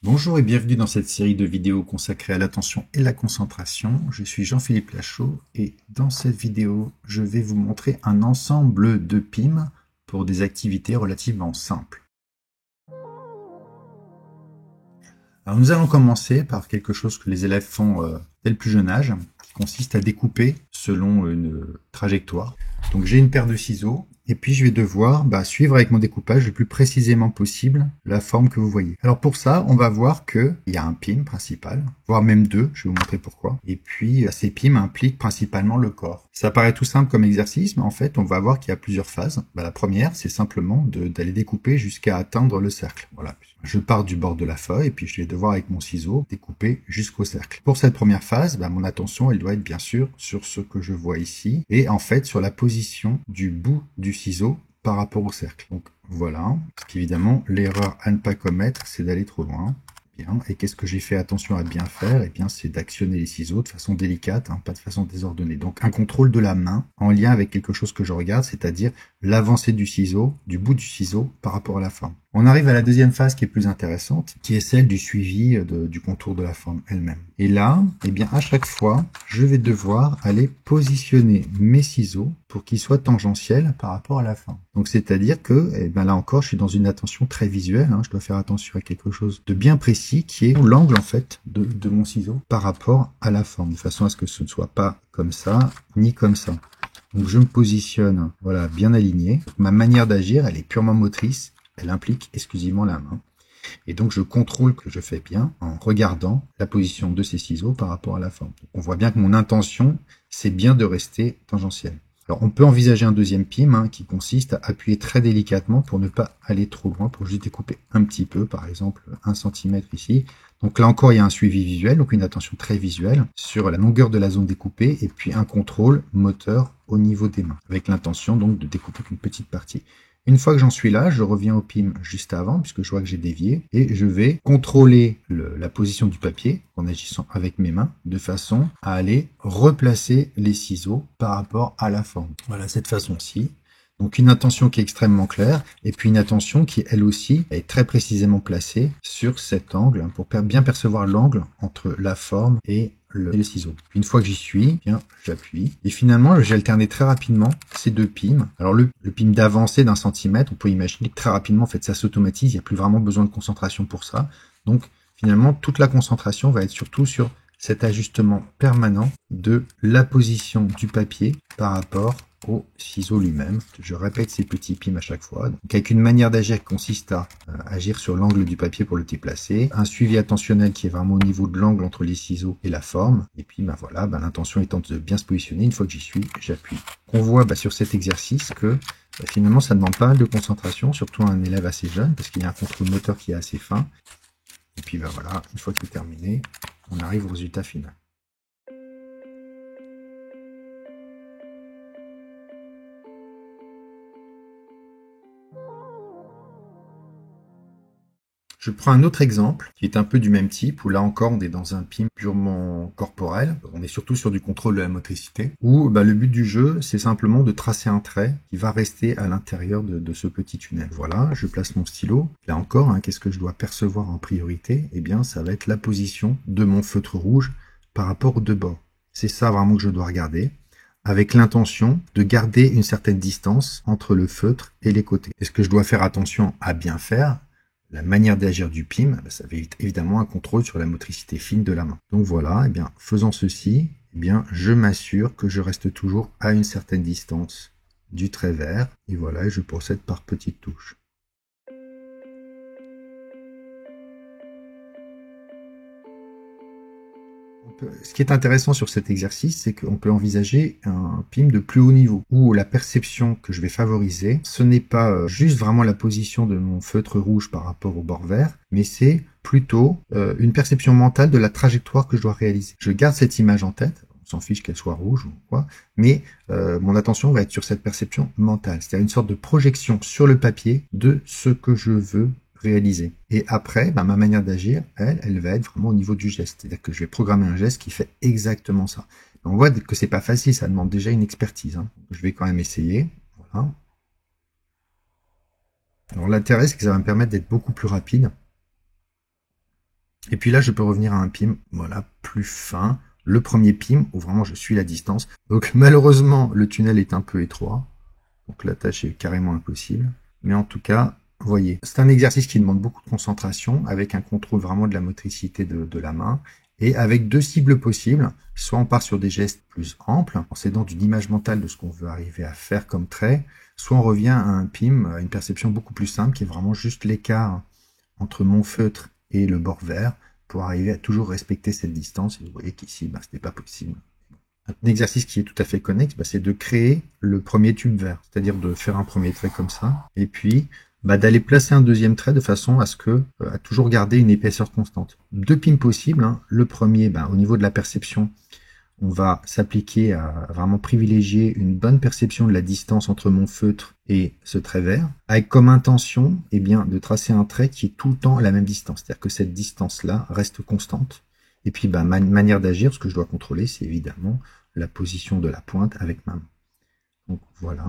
Bonjour et bienvenue dans cette série de vidéos consacrée à l'attention et la concentration. Je suis Jean-Philippe Lachaud et dans cette vidéo, je vais vous montrer un ensemble de PIM pour des activités relativement simples. Alors nous allons commencer par quelque chose que les élèves font dès le plus jeune âge, qui consiste à découper selon une trajectoire. Donc j'ai une paire de ciseaux et puis je vais devoir suivre avec mon découpage le plus précisément possible la forme que vous voyez. Alors pour ça, on va voir qu'il y a un PIM principal, voire même deux, je vais vous montrer pourquoi. Et puis ces PIM impliquent principalement le corps. Ça paraît tout simple comme exercice, mais en fait on va voir qu'il y a plusieurs phases. La première, c'est simplement d'aller découper jusqu'à atteindre le cercle. Voilà. Je pars du bord de la feuille et puis je vais devoir avec mon ciseau découper jusqu'au cercle. Pour cette première phase, mon attention elle doit être bien sûr sur ce que je vois ici et en fait sur la position du bout du ciseau par rapport au cercle. Donc voilà, parce qu'évidemment l'erreur à ne pas commettre c'est d'aller trop loin. Bien. Et qu'est-ce que j'ai fait attention à bien faire? Eh bien, c'est d'actionner les ciseaux de façon délicate, pas de façon désordonnée. Donc, un contrôle de la main en lien avec quelque chose que je regarde, c'est-à-dire l'avancée du ciseau, du bout du ciseau par rapport à la forme. On arrive à la deuxième phase qui est plus intéressante, qui est celle du suivi du contour de la forme elle-même. Et là, eh bien, à chaque fois, je vais devoir aller positionner mes ciseaux pour qu'ils soient tangentiels par rapport à la forme. Donc, c'est-à-dire que, là encore, je suis dans une attention très visuelle. Je dois faire attention à quelque chose de bien précis, qui est l'angle, en fait, de mon ciseau par rapport à la forme, de façon à ce que ce ne soit pas comme ça, ni comme ça. Donc, je me positionne, voilà, bien aligné. Ma manière d'agir, elle est purement motrice. Elle implique exclusivement la main. Et donc, je contrôle que je fais bien en regardant la position de ces ciseaux par rapport à la forme. Donc, on voit bien que mon intention, c'est bien de rester tangentiel. Alors, on peut envisager un deuxième PIM qui consiste à appuyer très délicatement pour ne pas aller trop loin, pour juste découper un petit peu, par exemple 1 cm ici. Donc là encore, il y a un suivi visuel, donc une attention très visuelle sur la longueur de la zone découpée et puis un contrôle moteur au niveau des mains, avec l'intention donc de découper qu'une petite partie. Une fois que j'en suis là, je reviens au PIM juste avant, puisque je vois que j'ai dévié, et je vais contrôler la position du papier en agissant avec mes mains, de façon à aller replacer les ciseaux par rapport à la forme. Voilà, cette façon-ci. Donc une intention qui est extrêmement claire, et puis une attention qui, elle aussi, est très précisément placée sur cet angle, pour bien percevoir l'angle entre la forme et le ciseau. Une fois que j'y suis, bien, j'appuie. Et finalement, j'ai alterné très rapidement ces deux PIM. Alors le PIM d'avancée d'1 centimètre, on peut imaginer que très rapidement, en fait, ça s'automatise, il n'y a plus vraiment besoin de concentration pour ça. Donc finalement, toute la concentration va être surtout sur cet ajustement permanent de la position du papier par rapport au ciseau lui-même. Je répète ces petits PIM à chaque fois. Donc, avec une manière d'agir qui consiste à agir sur l'angle du papier pour le déplacer, un suivi attentionnel qui est vraiment au niveau de l'angle entre les ciseaux et la forme, et puis voilà, l'intention étant de bien se positionner. Une fois que j'y suis, j'appuie. On voit sur cet exercice que finalement ça demande pas mal de concentration, surtout à un élève assez jeune, parce qu'il y a un contrôle moteur qui est assez fin. Et puis voilà, une fois que c'est terminé, on arrive au résultat final. Je prends un autre exemple qui est un peu du même type, où là encore on est dans un PIM purement corporel, on est surtout sur du contrôle de la motricité, où le but du jeu c'est simplement de tracer un trait qui va rester à l'intérieur de ce petit tunnel. Voilà, je place mon stylo, là encore, qu'est-ce que je dois percevoir en priorité? Eh bien ça va être la position de mon feutre rouge par rapport aux deux bords. C'est ça vraiment que je dois regarder, avec l'intention de garder une certaine distance entre le feutre et les côtés. Est-ce que je dois faire attention à bien faire? La manière d'agir du PIM, ça va être évidemment un contrôle sur la motricité fine de la main. Donc voilà, faisant ceci, je m'assure que je reste toujours à une certaine distance du trait vert. Et voilà, je procède par petites touches. Ce qui est intéressant sur cet exercice, c'est qu'on peut envisager un PIM de plus haut niveau, où la perception que je vais favoriser, ce n'est pas juste vraiment la position de mon feutre rouge par rapport au bord vert, mais c'est plutôt une perception mentale de la trajectoire que je dois réaliser. Je garde cette image en tête, on s'en fiche qu'elle soit rouge ou quoi, mais mon attention va être sur cette perception mentale, c'est-à-dire une sorte de projection sur le papier de ce que je veux réaliser. Et après, ma manière d'agir, elle va être vraiment au niveau du geste. C'est-à-dire que je vais programmer un geste qui fait exactement ça. On voit que c'est pas facile, ça demande déjà une expertise. Je vais quand même essayer. Voilà. Alors l'intérêt, c'est que ça va me permettre d'être beaucoup plus rapide Et puis là, je peux revenir à un PIM, voilà, plus fin. Le premier PIM, où vraiment je suis la distance. Donc malheureusement, le tunnel est un peu étroit. Donc la tâche est carrément impossible. Mais en tout cas, vous voyez, c'est un exercice qui demande beaucoup de concentration, avec un contrôle vraiment de la motricité de la main, et avec deux cibles possibles. Soit on part sur des gestes plus amples, en s'aidant d'une image mentale de ce qu'on veut arriver à faire comme trait, soit on revient à un PIM, à une perception beaucoup plus simple, qui est vraiment juste l'écart entre mon feutre et le bord vert, pour arriver à toujours respecter cette distance. Et vous voyez qu'ici, ce n'est pas possible. Un exercice qui est tout à fait connexe, c'est de créer le premier tube vert, c'est-à-dire de faire un premier trait comme ça, et puis d'aller placer un deuxième trait de façon à ce que à toujours garder une épaisseur constante. Deux pims possibles. Hein. Le premier, au niveau de la perception, on va s'appliquer à vraiment privilégier une bonne perception de la distance entre mon feutre et ce trait vert, avec comme intention de tracer un trait qui est tout le temps à la même distance, c'est-à-dire que cette distance-là reste constante. Et puis ma manière d'agir, ce que je dois contrôler, c'est évidemment la position de la pointe avec ma main. Donc voilà.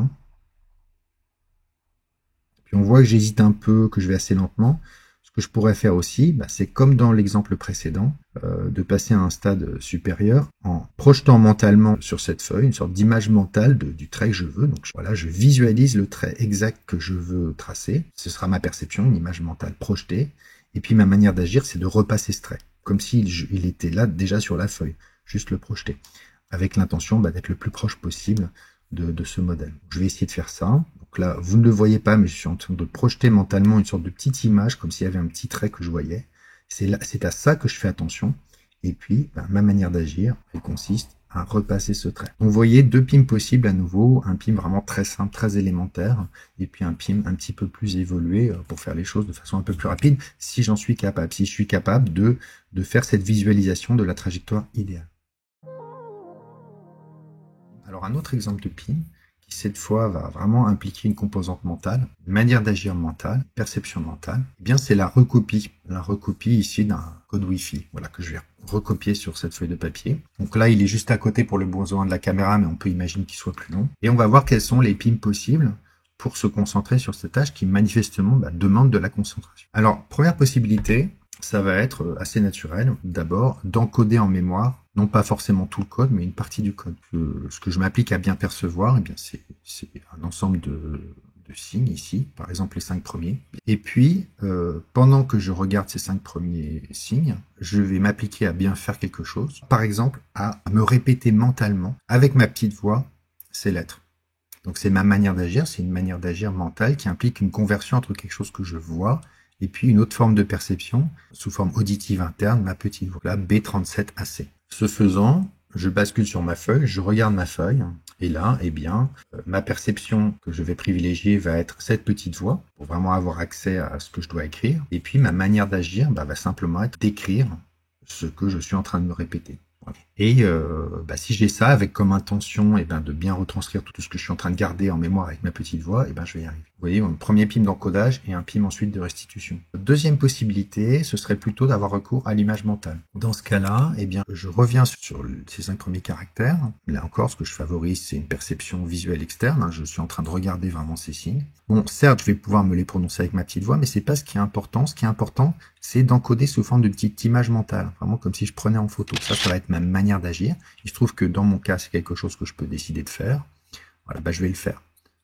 Puis on voit que j'hésite un peu, que je vais assez lentement. Ce que je pourrais faire aussi, c'est comme dans l'exemple précédent, de passer à un stade supérieur en projetant mentalement sur cette feuille une sorte d'image mentale du trait que je veux. Donc voilà, je visualise le trait exact que je veux tracer. Ce sera ma perception, une image mentale projetée. Et puis ma manière d'agir, c'est de repasser ce trait, comme s'il était là déjà sur la feuille, juste le projeter, avec l'intention d'être le plus proche possible de ce modèle. Je vais essayer de faire ça. Donc là, vous ne le voyez pas, mais je suis en train de projeter mentalement une sorte de petite image, comme s'il y avait un petit trait que je voyais. C'est à ça que je fais attention. Et puis, ma manière d'agir, elle consiste à repasser ce trait. Donc, vous voyez deux pims possibles à nouveau, un pim vraiment très simple, très élémentaire, et puis un pim un petit peu plus évolué pour faire les choses de façon un peu plus rapide, si j'en suis capable, si je suis capable de faire cette visualisation de la trajectoire idéale. Alors un autre exemple de PIM, qui cette fois va vraiment impliquer une composante mentale, une manière d'agir mentale, perception mentale, c'est la recopie. La recopie ici d'un code Wi-Fi, voilà, que je vais recopier sur cette feuille de papier. Donc là, il est juste à côté pour le besoin de la caméra, mais on peut imaginer qu'il soit plus long. Et on va voir quels sont les PIM possibles pour se concentrer sur cette tâche qui manifestement demande de la concentration. Alors, première possibilité, ça va être assez naturel, d'abord, d'encoder en mémoire, non pas forcément tout le code, mais une partie du code. Ce que je m'applique à bien percevoir, c'est un ensemble de signes ici, par exemple les 5 premiers. Et puis, pendant que je regarde ces 5 premiers signes, je vais m'appliquer à bien faire quelque chose, par exemple, à me répéter mentalement, avec ma petite voix, ces lettres. Donc c'est ma manière d'agir, c'est une manière d'agir mentale qui implique une conversion entre quelque chose que je vois et puis une autre forme de perception, sous forme auditive interne, ma petite voix, là, B37AC. Ce faisant, je bascule sur ma feuille, je regarde ma feuille, et là, ma perception que je vais privilégier va être cette petite voix, pour vraiment avoir accès à ce que je dois écrire, et puis ma manière d'agir va simplement être d'écrire ce que je suis en train de me répéter. Et si j'ai ça avec comme intention de bien retranscrire tout ce que je suis en train de garder en mémoire avec ma petite voix, je vais y arriver. Vous voyez, un premier PIM d'encodage et un PIM ensuite de restitution. Deuxième possibilité, ce serait plutôt d'avoir recours à l'image mentale. Dans ce cas-là, je reviens sur ces 5 premiers caractères. Là encore, ce que je favorise, c'est une perception visuelle externe. Je suis en train de regarder vraiment ces signes. Bon, certes, je vais pouvoir me les prononcer avec ma petite voix, mais c'est pas ce qui est important. Ce qui est important, c'est d'encoder sous forme de petite image mentale, vraiment comme si je prenais en photo. Ça va être ma manière d'agir. Il se trouve que dans mon cas, c'est quelque chose que je peux décider de faire. Voilà, je vais le faire.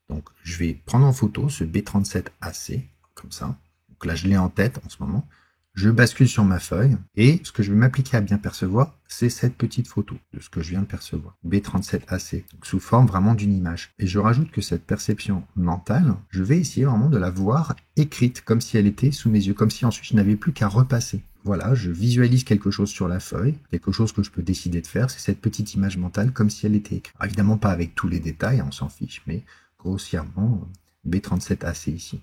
Donc, je vais prendre en photo ce B37AC, comme ça. Donc là, je l'ai en tête en ce moment. Je bascule sur ma feuille et ce que je vais m'appliquer à bien percevoir, c'est cette petite photo de ce que je viens de percevoir. B37AC, donc sous forme vraiment d'une image. Et je rajoute que cette perception mentale, je vais essayer vraiment de la voir écrite, comme si elle était sous mes yeux, comme si ensuite je n'avais plus qu'à repasser. Voilà, je visualise quelque chose sur la feuille, quelque chose que je peux décider de faire, c'est cette petite image mentale comme si elle était écrite. Alors, évidemment pas avec tous les détails, on s'en fiche, mais grossièrement, B37AC ici.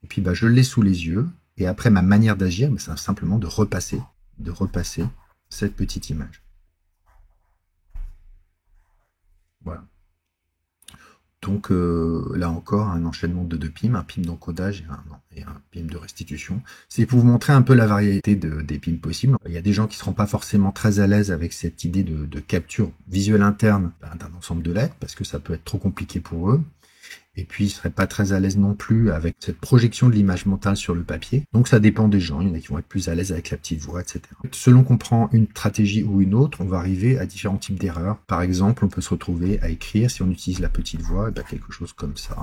Et puis je l'ai sous les yeux, et après ma manière d'agir, c'est simplement de repasser cette petite image. Voilà. Donc là encore, un enchaînement de 2 PIM, un PIM d'encodage et un PIM de restitution. C'est pour vous montrer un peu la variété des PIM possibles. Il y a des gens qui ne seront pas forcément très à l'aise avec cette idée de capture visuelle interne d'un ensemble de lettres, parce que ça peut être trop compliqué pour eux. Et puis, il ne serait pas très à l'aise non plus avec cette projection de l'image mentale sur le papier. Donc, ça dépend des gens. Il y en a qui vont être plus à l'aise avec la petite voix, etc. Selon qu'on prend une stratégie ou une autre, on va arriver à différents types d'erreurs. Par exemple, on peut se retrouver à écrire, si on utilise la petite voix, et bien quelque chose comme ça.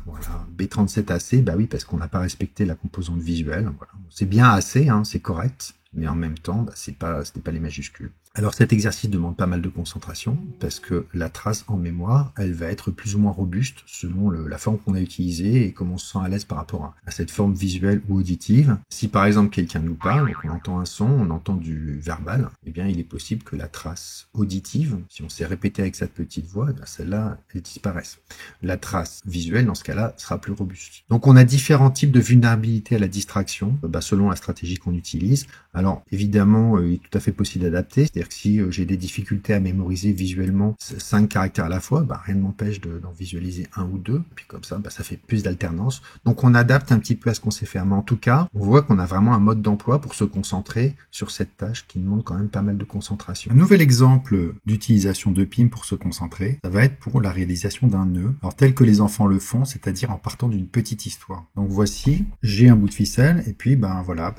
Voilà, B37AC, bah oui, parce qu'on n'a pas respecté la composante visuelle. Voilà. C'est bien AC, hein, c'est correct, mais en même temps, bah, ce n'est pas les majuscules. Alors cet exercice demande pas mal de concentration, parce que la trace en mémoire, elle va être plus ou moins robuste selon la forme qu'on a utilisée et comment on se sent à l'aise par rapport à cette forme visuelle ou auditive. Si par exemple quelqu'un nous parle, on entend un son, on entend du verbal, eh bien il est possible que la trace auditive, si on s'est répété avec cette petite voix, eh celle-là, elle disparaisse. La trace visuelle, dans ce cas-là, sera plus robuste. Donc on a différents types de vulnérabilité à la distraction, selon la stratégie qu'on utilise. Alors évidemment, il est tout à fait possible d'adapter, c'est-à-dire que si j'ai des difficultés à mémoriser visuellement 5 caractères à la fois, rien ne m'empêche d'en visualiser un ou deux, puis comme ça, ça fait plus d'alternance. Donc on adapte un petit peu à ce qu'on sait faire, mais en tout cas, on voit qu'on a vraiment un mode d'emploi pour se concentrer sur cette tâche qui demande quand même pas mal de concentration. Un nouvel exemple d'utilisation de PIM pour se concentrer, ça va être pour la réalisation d'un nœud, alors tel que les enfants le font, c'est-à-dire en partant d'une petite histoire. Donc voici, j'ai un bout de ficelle, et puis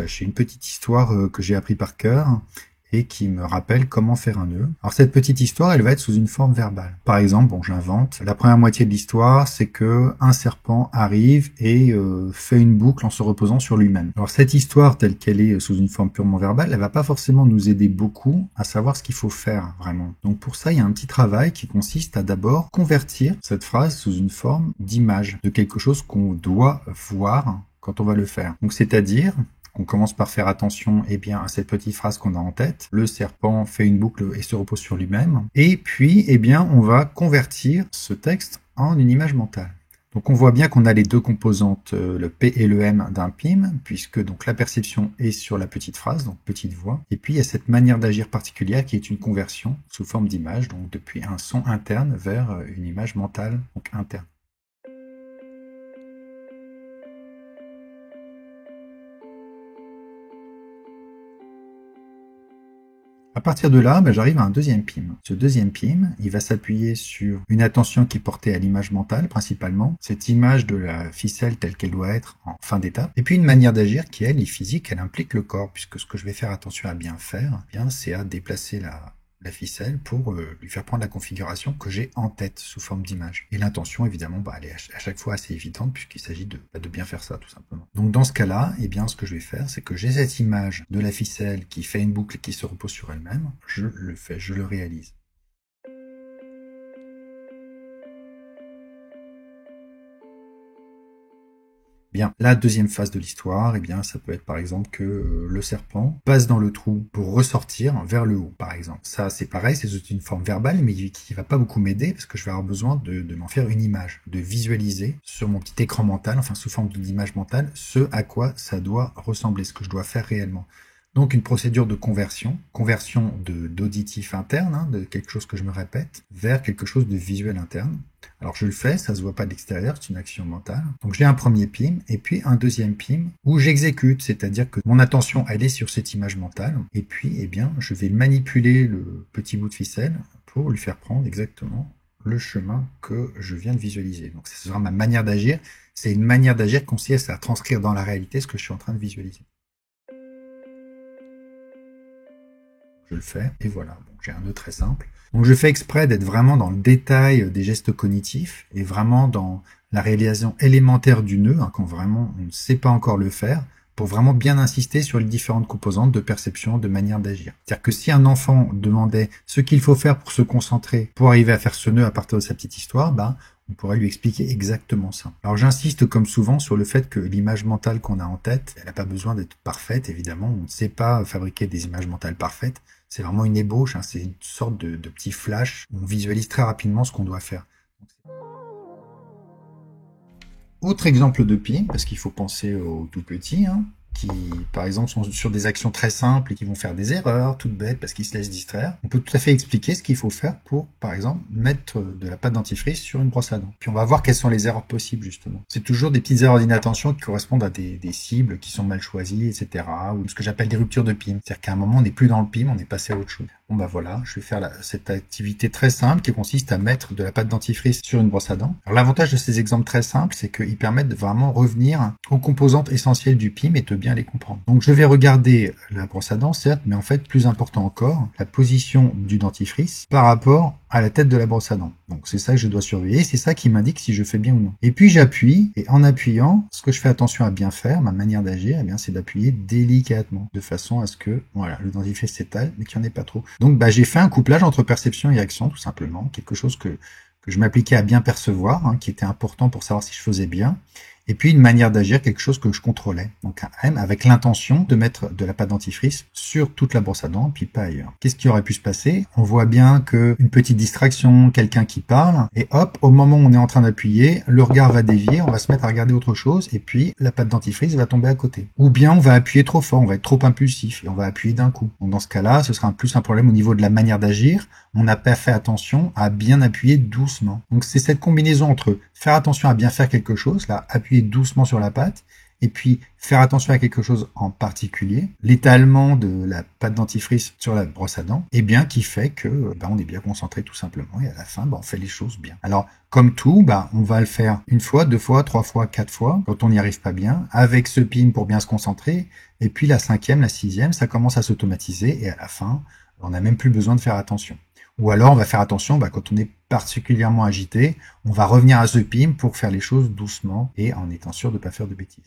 j'ai une petite histoire que j'ai appris par cœur, et qui me rappelle comment faire un nœud. Alors cette petite histoire, elle va être sous une forme verbale. Par exemple, j'invente, la première moitié de l'histoire, c'est que un serpent arrive et fait une boucle en se reposant sur lui-même. Alors cette histoire, telle qu'elle est sous une forme purement verbale, elle va pas forcément nous aider beaucoup à savoir ce qu'il faut faire vraiment. Donc pour ça, il y a un petit travail qui consiste à d'abord convertir cette phrase sous une forme d'image, de quelque chose qu'on doit voir quand on va le faire. Donc c'est-à-dire, on commence par faire attention à cette petite phrase qu'on a en tête. Le serpent fait une boucle et se repose sur lui-même. Et puis, on va convertir ce texte en une image mentale. Donc on voit bien qu'on a les deux composantes, le P et le M d'un PIM, puisque donc la perception est sur la petite phrase, donc petite voix. Et puis il y a cette manière d'agir particulière qui est une conversion sous forme d'image, donc depuis un son interne vers une image mentale, donc interne. À partir de là, j'arrive à un deuxième PIM. Ce deuxième PIM, il va s'appuyer sur une attention qui est portée à l'image mentale principalement, cette image de la ficelle telle qu'elle doit être en fin d'étape, et puis une manière d'agir qui, elle, est physique, elle implique le corps, puisque ce que je vais faire attention à bien faire, c'est à déplacer la ficelle pour lui faire prendre la configuration que j'ai en tête sous forme d'image. Et l'intention, évidemment, elle est à chaque fois assez évidente puisqu'il s'agit de bien faire ça, tout simplement. Donc dans ce cas-là, ce que je vais faire, c'est que j'ai cette image de la ficelle qui fait une boucle et qui se repose sur elle-même, je le fais, je le réalise. Bien, la deuxième phase de l'histoire, ça peut être par exemple que le serpent passe dans le trou pour ressortir vers le haut, par exemple. Ça, c'est pareil, c'est une forme verbale, mais qui va pas beaucoup m'aider parce que je vais avoir besoin de m'en faire une image, de visualiser sur mon petit écran mental, sous forme d'image mentale, ce à quoi ça doit ressembler, ce que je dois faire réellement. Donc une procédure de conversion d'auditif interne, de quelque chose que je me répète, vers quelque chose de visuel interne. Alors je le fais, ça se voit pas de l'extérieur, c'est une action mentale. Donc j'ai un premier PIM et puis un deuxième PIM où j'exécute, c'est-à-dire que mon attention elle est sur cette image mentale et puis je vais manipuler le petit bout de ficelle pour lui faire prendre exactement le chemin que je viens de visualiser. Donc ce sera ma manière d'agir, c'est une manière d'agir qui consiste à transcrire dans la réalité ce que je suis en train de visualiser. Je le fais, et voilà, j'ai un nœud très simple. Donc je fais exprès d'être vraiment dans le détail des gestes cognitifs, et vraiment dans la réalisation élémentaire du nœud, quand vraiment on ne sait pas encore le faire, pour vraiment bien insister sur les différentes composantes de perception, de manière d'agir. C'est-à-dire que si un enfant demandait ce qu'il faut faire pour se concentrer, pour arriver à faire ce nœud à partir de sa petite histoire, on pourrait lui expliquer exactement ça. Alors j'insiste comme souvent sur le fait que l'image mentale qu'on a en tête, elle n'a pas besoin d'être parfaite, évidemment, on ne sait pas fabriquer des images mentales parfaites, c'est vraiment une ébauche, c'est une sorte de petit flash, où on visualise très rapidement ce qu'on doit faire. Autre exemple de PIM, parce qu'il faut penser aux tout petits, qui, par exemple, sont sur des actions très simples et qui vont faire des erreurs toutes bêtes parce qu'ils se laissent distraire. On peut tout à fait expliquer ce qu'il faut faire pour, par exemple, mettre de la pâte dentifrice sur une brosse à dents. Puis on va voir quelles sont les erreurs possibles, justement. C'est toujours des petites erreurs d'inattention qui correspondent à des cibles qui sont mal choisies, etc. Ou ce que j'appelle des ruptures de PIM. C'est-à-dire qu'à un moment, on n'est plus dans le PIM, on est passé à autre chose. Bon bah voilà, je vais faire cette activité très simple qui consiste à mettre de la pâte dentifrice sur une brosse à dents. Alors l'avantage de ces exemples très simples, c'est qu'ils permettent de vraiment revenir aux composantes essentielles du PIM et de bien les comprendre. Donc je vais regarder la brosse à dents, certes, mais en fait, plus important encore, la position du dentifrice par rapport à la tête de la brosse à dents. Donc c'est ça que je dois surveiller, c'est ça qui m'indique si je fais bien ou non. Et puis j'appuie, et en appuyant, ce que je fais attention à bien faire, ma manière d'agir, eh bien c'est d'appuyer délicatement, de façon à ce que voilà, le dentifrice s'étale, mais qu'il n'y en ait pas trop. Donc j'ai fait un couplage entre perception et action, tout simplement, quelque chose que je m'appliquais à bien percevoir, qui était important pour savoir si je faisais bien. Et puis une manière d'agir, quelque chose que je contrôlais. Donc même avec l'intention de mettre de la pâte dentifrice sur toute la brosse à dents, puis pas ailleurs. Qu'est-ce qui aurait pu se passer? On voit bien que une petite distraction, quelqu'un qui parle, et hop, au moment où on est en train d'appuyer, le regard va dévier, on va se mettre à regarder autre chose, et puis la pâte dentifrice va tomber à côté. Ou bien on va appuyer trop fort, on va être trop impulsif, et on va appuyer d'un coup. Donc dans ce cas-là, ce sera plus un problème au niveau de la manière d'agir. On n'a pas fait attention à bien appuyer doucement. Donc c'est cette combinaison entre faire attention à bien faire quelque chose, là, appuyer doucement sur la pâte, et puis faire attention à quelque chose en particulier, l'étalement de la pâte dentifrice sur la brosse à dents, et bien qui fait que on est bien concentré tout simplement, et à la fin, on fait les choses bien. Alors, comme tout, on va le faire une fois, deux fois, trois fois, quatre fois, quand on n'y arrive pas bien, avec ce PIM pour bien se concentrer, et puis la cinquième, la sixième, ça commence à s'automatiser, et à la fin, on n'a même plus besoin de faire attention. Ou alors, on va faire attention, quand on est particulièrement agité, on va revenir à ce PIM pour faire les choses doucement et en étant sûr de ne pas faire de bêtises.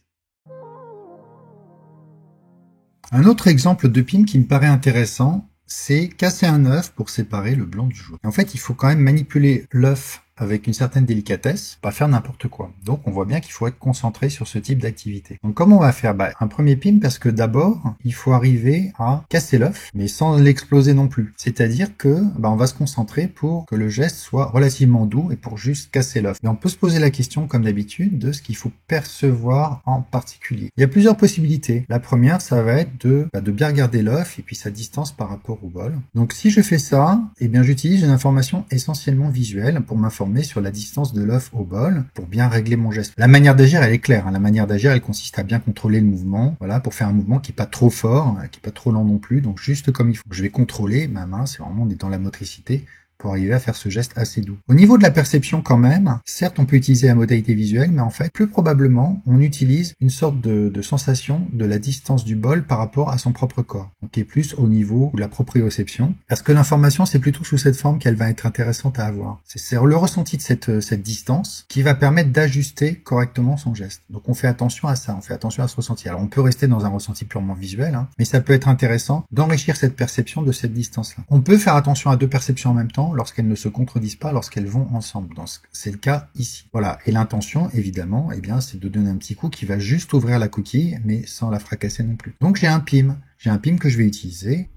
Un autre exemple de PIM qui me paraît intéressant, c'est casser un œuf pour séparer le blanc du jaune. Et en fait, il faut quand même manipuler l'œuf avec une certaine délicatesse, pas faire n'importe quoi. Donc on voit bien qu'il faut être concentré sur ce type d'activité. Donc comment on va faire? Un premier PIM, parce que d'abord, il faut arriver à casser l'œuf, mais sans l'exploser non plus. C'est-à-dire que on va se concentrer pour que le geste soit relativement doux et pour juste casser l'œuf. Et on peut se poser la question, comme d'habitude, de ce qu'il faut percevoir en particulier. Il y a plusieurs possibilités. La première, ça va être de bien regarder l'œuf et puis sa distance par rapport au bol. Donc si je fais ça, j'utilise une information essentiellement visuelle pour m'informer sur la distance de l'œuf au bol pour bien régler mon geste. La manière d'agir, elle est claire. La manière d'agir, elle consiste à bien contrôler le mouvement, pour faire un mouvement qui est pas trop fort, qui est pas trop lent non plus, donc juste comme il faut. Je vais contrôler ma main, c'est vraiment, on est dans la motricité, pour arriver à faire ce geste assez doux. Au niveau de la perception quand même, certes on peut utiliser la modalité visuelle, mais en fait, plus probablement, on utilise une sorte de sensation de la distance du bol par rapport à son propre corps, donc qui est plus au niveau de la proprioception, parce que l'information, c'est plutôt sous cette forme qu'elle va être intéressante à avoir. C'est le ressenti de cette distance qui va permettre d'ajuster correctement son geste. Donc on fait attention à ça, on fait attention à ce ressenti. Alors on peut rester dans un ressenti purement visuel, mais ça peut être intéressant d'enrichir cette perception de cette distance-là. On peut faire attention à deux perceptions en même temps, lorsqu'elles ne se contredisent pas, lorsqu'elles vont ensemble. C'est le cas ici. Voilà. Et l'intention, évidemment, c'est de donner un petit coup qui va juste ouvrir la coquille, mais sans la fracasser non plus. Donc j'ai un PIM. J'ai un PIM que je vais utiliser.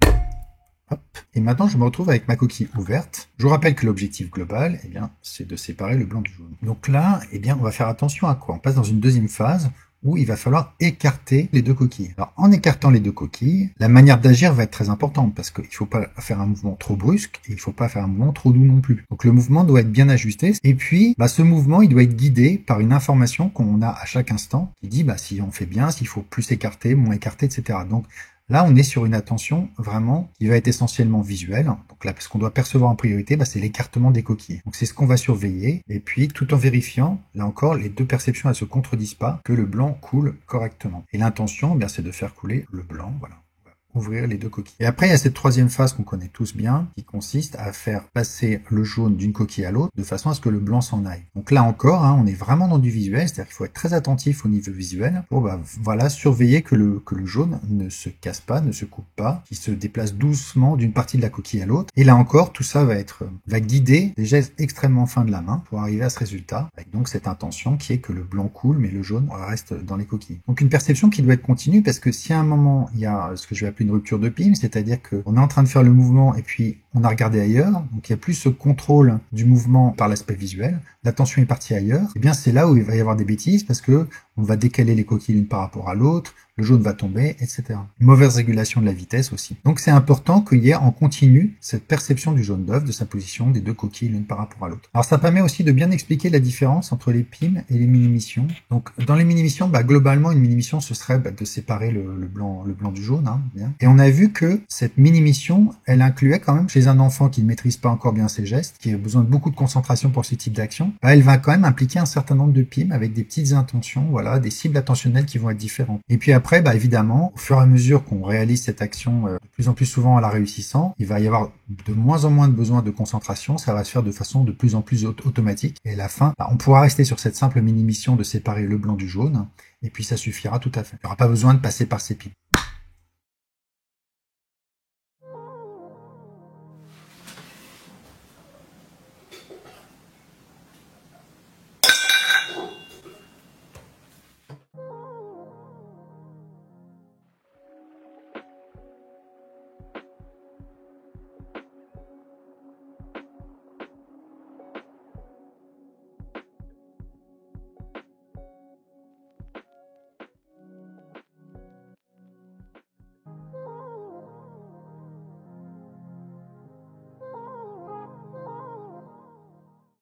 Hop. Et maintenant, je me retrouve avec ma coquille ouverte. Je vous rappelle que l'objectif global, c'est de séparer le blanc du jaune. Donc là, on va faire attention à quoi? On passe dans une deuxième phase où il va falloir écarter les deux coquilles. Alors, en écartant les deux coquilles, la manière d'agir va être très importante parce qu'il ne faut pas faire un mouvement trop brusque et il ne faut pas faire un mouvement trop doux non plus. Donc, le mouvement doit être bien ajusté. Et puis, ce mouvement, il doit être guidé par une information qu'on a à chaque instant qui dit, si on fait bien, s'il faut plus écarter, moins écarter, etc. Donc, là, on est sur une attention vraiment qui va être essentiellement visuelle. Donc là, ce qu'on doit percevoir en priorité, c'est l'écartement des coquilles. Donc c'est ce qu'on va surveiller. Et puis, tout en vérifiant, là encore, les deux perceptions, elles se contredisent pas, que le blanc coule correctement. Et l'intention, c'est de faire couler le blanc, voilà. Ouvrir les deux coquilles. Et après, il y a cette troisième phase qu'on connaît tous bien, qui consiste à faire passer le jaune d'une coquille à l'autre, de façon à ce que le blanc s'en aille. Donc là encore, on est vraiment dans du visuel, c'est-à-dire qu'il faut être très attentif au niveau visuel pour, surveiller que le jaune ne se casse pas, ne se coupe pas, qu'il se déplace doucement d'une partie de la coquille à l'autre. Et là encore, tout ça va guider des gestes extrêmement fins de la main pour arriver à ce résultat, avec donc cette intention qui est que le blanc coule, mais le jaune reste dans les coquilles. Donc une perception qui doit être continue, parce que si à un moment, il y a ce que je vais appeler une rupture de PIM, c'est-à-dire qu'on est en train de faire le mouvement et puis on a regardé ailleurs, donc il y a plus ce contrôle du mouvement par l'aspect visuel, l'attention est partie ailleurs, et bien c'est là où il va y avoir des bêtises parce que on va décaler les coquilles l'une par rapport à l'autre, le jaune va tomber, etc. Une mauvaise régulation de la vitesse aussi. Donc c'est important qu'il y ait en continu cette perception du jaune d'œuf, de sa position des deux coquilles l'une par rapport à l'autre. Alors ça permet aussi de bien expliquer la différence entre les PIM et les mini-missions. Donc dans les mini-missions, globalement une mini-mission ce serait de séparer le blanc du jaune. Bien. Et on a vu que cette mini-mission, elle incluait quand même chez un enfant qui ne maîtrise pas encore bien ses gestes, qui a besoin de beaucoup de concentration pour ce type d'action, elle va quand même impliquer un certain nombre de PIM avec des petites intentions, voilà, des cibles attentionnelles qui vont être différentes. Et puis après, évidemment, au fur et à mesure qu'on réalise cette action de plus en plus souvent en la réussissant, il va y avoir de moins en moins de besoin de concentration, ça va se faire de façon de plus en plus automatique. Et à la fin, on pourra rester sur cette simple mini-mission de séparer le blanc du jaune, et puis ça suffira tout à fait. Il n'y aura pas besoin de passer par ces PIM.